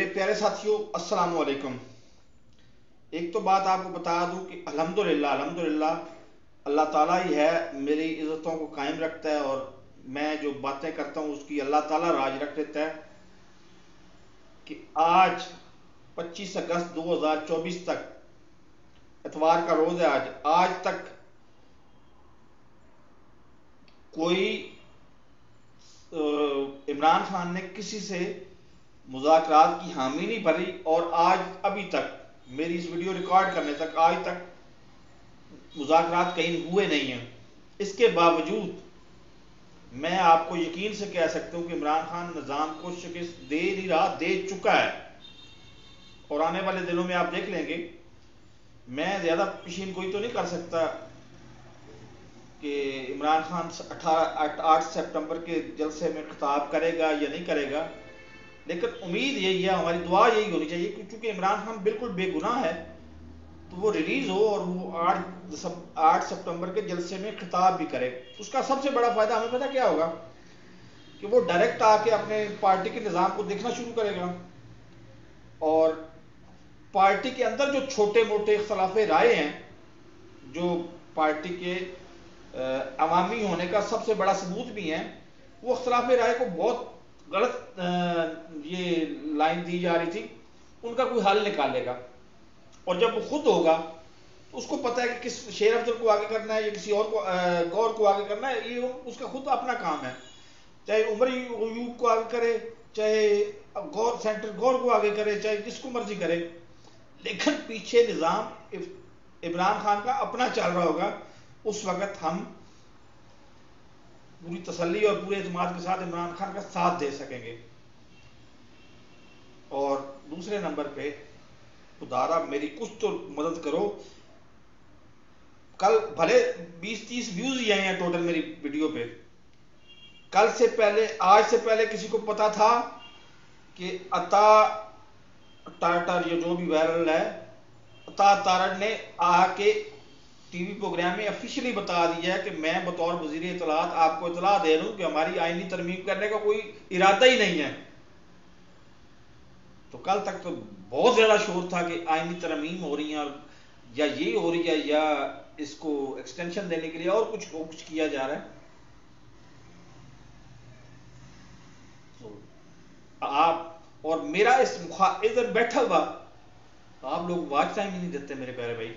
प्यारे साथियों, अस्सलाम वालेकुम। एक तो बात आपको बता दूं कि अल्हम्दुलिल्लाह अल्हम्दुलिल्लाह अल्लाह ताला ही है मेरी इज़्ज़तों को कायम रखता है, और मैं जो बातें करता हूं उसकी अल्लाह ताला राज रख देता है। कि आज 25 अगस्त 2024 तक, इतवार का रोज़ है आज आज तक कोई इमरान खान ने किसी से मुज़ाकरात की हामी नहीं भरी, और आज अभी तक मेरी इस वीडियो रिकॉर्ड करने तक आज तक मुज़ाकरात कहीं हुए नहीं हैं। इसके बावजूद मैं आपको यकीन से कह सकता हूं कि इमरान खान निज़ाम को शिकस्त दे नहीं रहा, दे चुका है। और आने वाले दिनों में आप देख लेंगे। मैं ज़्यादा पेशीन गोई तो नहीं कर सकता कि इमरान खान 8 सितंबर के जलसे में खिताब करेगा या नहीं करेगा, लेकिन उम्मीद यही है, हमारी दुआ यही होनी चाहिए कि चूंकि इमरान खान बिल्कुल बेगुनाह है तो वो रिलीज हो और वो 8 सितंबर के जलसे में खिताब भी करे। उसका सबसे बड़ा फायदा हमें पता क्या होगा कि वो डायरेक्ट आके अपने पार्टी के निज़ाम को देखना शुरू करेगा, और पार्टी के अंदर जो छोटे मोटे इख्तलाफ राय हैं, जो पार्टी के अवामी होने का सबसे बड़ा सबूत भी है, वो इख्तलाफ राय को बहुत गलत ये लाइन दी जा रही थी, उनका कोई हल निकालेगा। और जब वो खुद होगा तो उसको पता है कि किस शेर अफजल को आगे करना है या किसी और को, गौर को आगे करना है। ये उसका खुद अपना काम है, चाहे उमर यूब को आगे करे, चाहे गौर सेंटर गौर को आगे करे, चाहे जिसको मर्जी करे, लेकिन पीछे निज़ाम इमरान खान का अपना चल रहा होगा। उस वक्त हम पूरी तसल्ली और पूरे एतमाद के साथ इमरान खान का साथ दे सकेंगे। और दूसरे नंबर पे, खुदारा मेरी कुछ तो मदद करो। कल भले 20-30 व्यूज ही आए हैं टोटल मेरी वीडियो पे। कल से पहले, आज से पहले किसी को पता था कि अता टाटर, ये जो भी वायरल है, अता तारड़ ने आके टीवी प्रोग्राम में ऑफिशियली बता दिया है कि मैं बतौर वजीर इत्तलात आपको इतला दे रहा हूं कि हमारी आईनी तरमीम करने का कोई इरादा ही नहीं है। तो कल तक तो बहुत ज्यादा शोर था कि आईनी तरमीम हो रही है, और या ये हो रही है या इसको एक्सटेंशन देने के लिए और कुछ किया जा रहा है। तो आप और मेरा इस इधर बैठा हुआ, आप लोग वॉच टाइम ही नहीं देते मेरे प्यारे भाई।